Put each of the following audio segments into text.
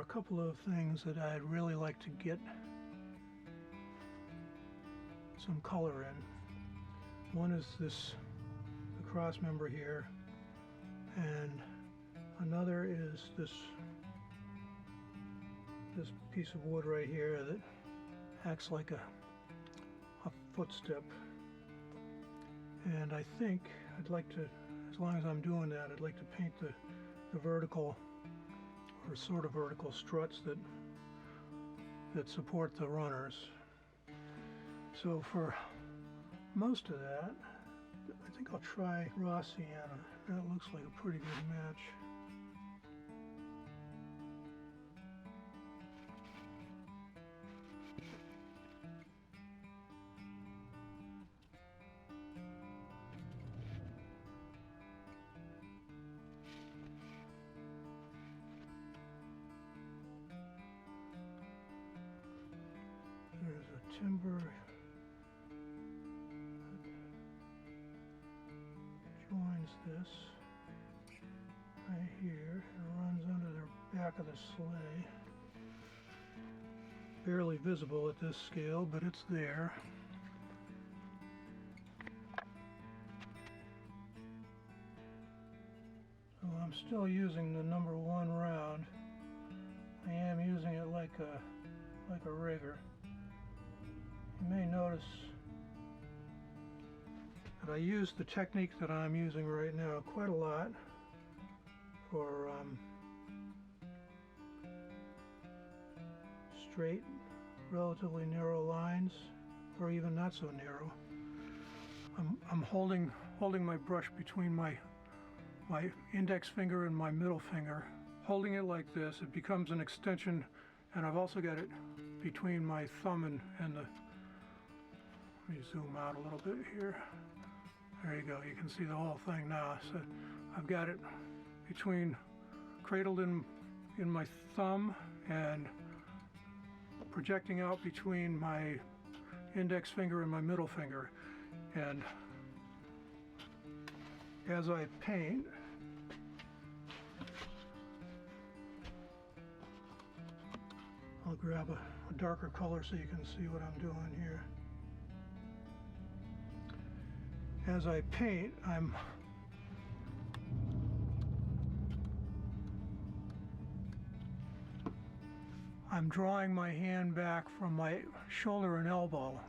are a couple of things that I'd really like to get some color in. One is this, the cross member here, and another is this piece of wood right here that acts like a footstep. And I think I'd like to, as long as I'm doing that, I'd like to paint the vertical or sort of vertical struts that support the runners. So for most of that, I think I'll try raw sienna. That looks like a pretty good match. There's a timber that joins this right here and runs under the back of the sleigh. Barely visible at this scale, but it's there. So I'm still using the number 1 round. I am using it like a rigger. You may notice that I use the technique that I'm using right now quite a lot for straight, relatively narrow lines, or even not so narrow. I'm holding my brush between my index finger and my middle finger. Holding it like this, it becomes an extension, and I've also got it between my thumb and the. Let me zoom out a little bit here. There you go, you can see the whole thing now. So I've got it between, cradled in my thumb and projecting out between my index finger and my middle finger. And as I paint, I'll grab a darker color so you can see what I'm doing here. As I paint, I'm drawing my hand back from my shoulder and elbow.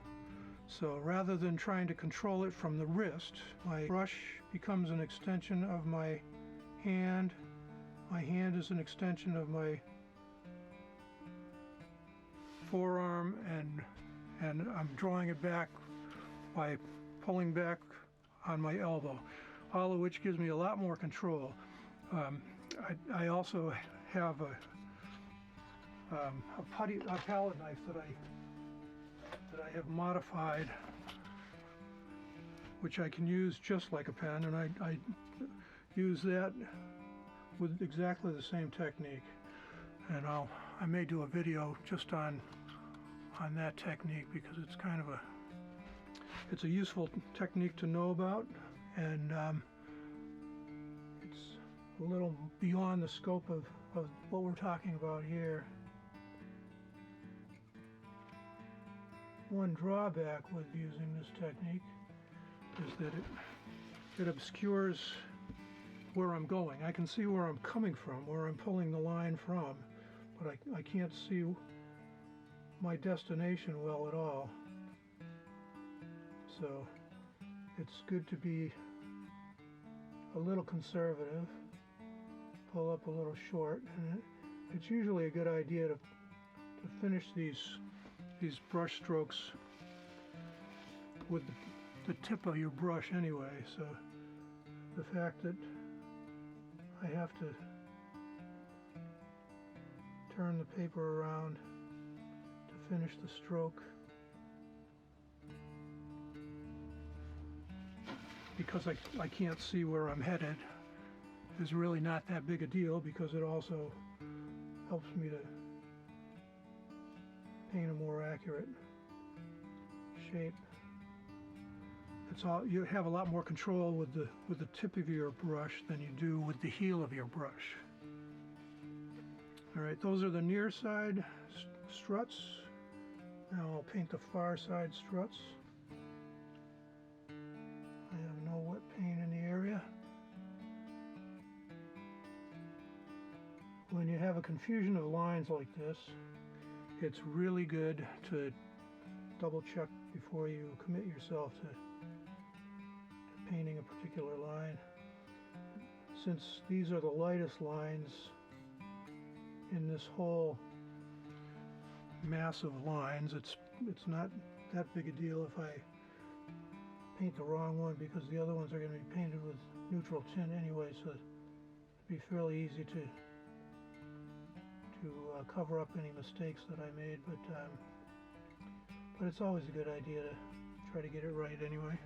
So rather than trying to control it from the wrist, my brush becomes an extension of my hand. My hand is an extension of my forearm, and I'm drawing it back by pulling back on my elbow, all of which gives me a lot more control. I also have a palette knife that I have modified, which I can use just like a pen, and I use that with exactly the same technique. And I may do a video just on that technique, because it's kind of it's a useful technique to know about, and it's a little beyond the scope of what we're talking about here. One drawback with using this technique is that it obscures where I'm going. I can see where I'm coming from, where I'm pulling the line from, but I can't see my destination well at all. So it's good to be a little conservative, pull up a little short, and it's usually a good idea to finish these brush strokes with the tip of your brush anyway. So the fact that I have to turn the paper around to finish the stroke, because I can't see where I'm headed, is really not that big a deal, because it also helps me to paint a more accurate shape. It's all, you have a lot more control with the tip of your brush than you do with the heel of your brush. All right, those are the near side struts. Now I'll paint the far side struts. I have no wet paint in the area. When you have a confusion of lines like this, it's really good to double check before you commit yourself to painting a particular line. Since these are the lightest lines in this whole mass of lines, it's not that big a deal if I paint the wrong one, because the other ones are going to be painted with neutral tint anyway, so it'd be fairly easy to cover up any mistakes that I made, but it's always a good idea to try to get it right anyway.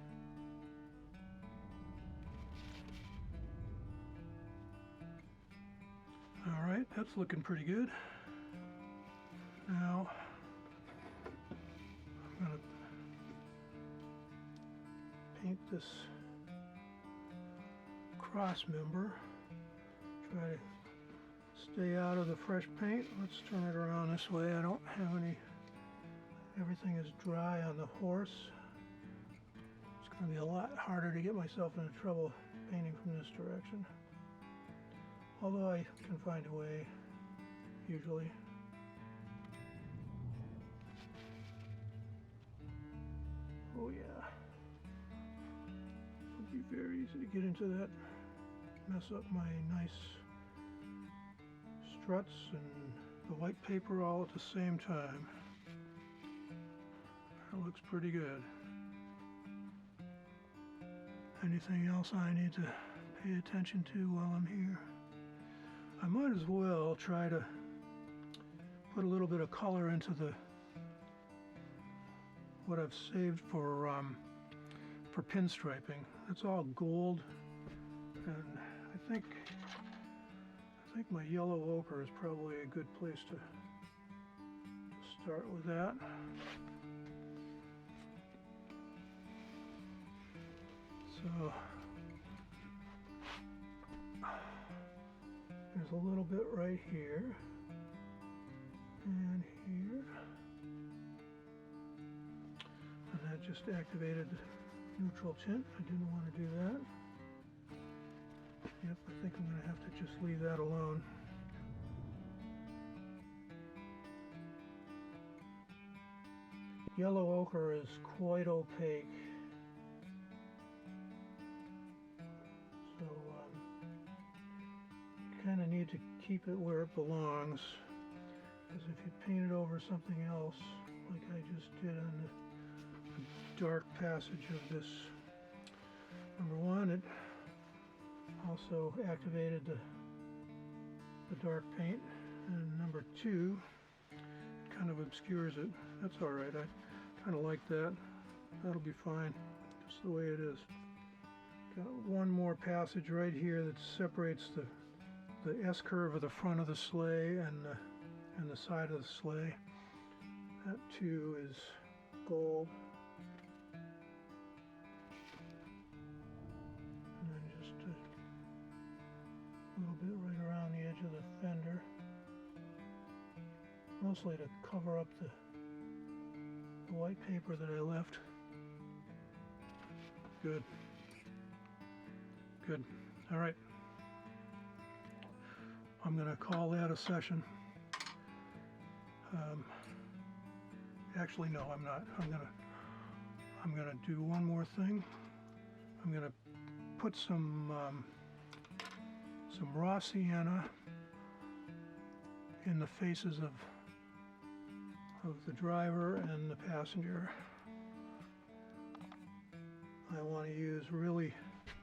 All right, that's looking pretty good. Now I'm going to paint this cross member. Try to stay out of the fresh paint. Let's turn it around this way. I don't have any, everything is dry on the horse. It's going to be a lot harder to get myself into trouble painting from this direction. Although I can find a way, usually. Oh yeah. It would be very easy to get into that, mess up my nice struts and the white paper all at the same time. That looks pretty good. Anything else I need to pay attention to while I'm here? I might as well try to put a little bit of color into what I've saved for pinstriping. It's all gold, and I think my yellow ochre is probably a good place to start with that. So there's a little bit right here and here, and that just activated neutral tint. I didn't want to do that. Yep, I think I'm going to have to just leave that alone. Yellow ochre is quite opaque, so you kind of need to keep it where it belongs, because if you paint it over something else, like I just did on the dark passage of this, number one, it also activated the dark paint, and number two, it kind of obscures it. That's all right. I kind of like that. That'll be fine, just the way it is. Got one more passage right here that separates the S-curve of the front of the sleigh and the side of the sleigh. That too is gold. And then just a little bit right around the edge of the fender, mostly to cover up the white paper that I left. Good. Good. All right. I'm going to call that a session. Actually, no, I'm not. I'm gonna do one more thing. I'm gonna put some raw sienna in the faces of the driver and the passenger. I want to use really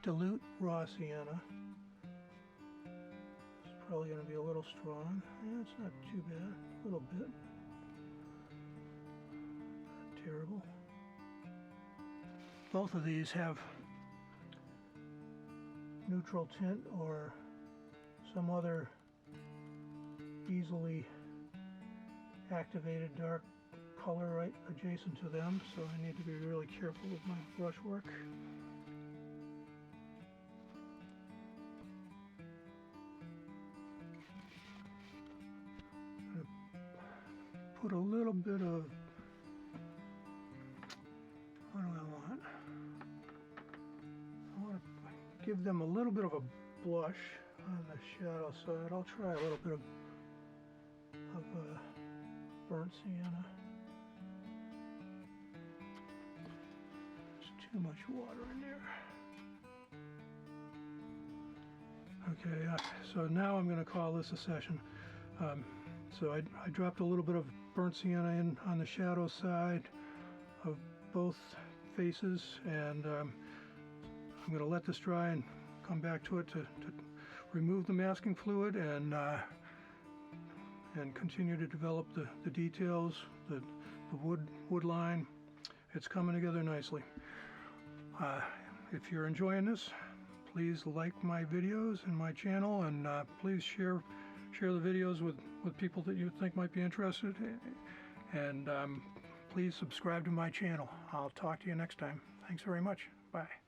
dilute raw sienna. It's probably going to be a little strong. Yeah, it's not too bad. A little bit. Not terrible. Both of these have neutral tint or some other easily activated dark color right adjacent to them, so I need to be really careful with my brush work. put a little bit of, what do I want? I want to give them a little bit of a blush on the shadow side. I'll try a little bit of burnt sienna. There's too much water in there. Okay, so now I'm going to call this a session. So I dropped a little bit of burnt sienna in on the shadow side of both faces, and I'm going to let this dry and come back to it to remove the masking fluid and continue to develop the details, the wood line. It's coming together nicely. If you're enjoying this, please like my videos and my channel, and please share the videos with people that you think might be interested, and please subscribe to my channel. I'll talk to you next time. Thanks very much. Bye.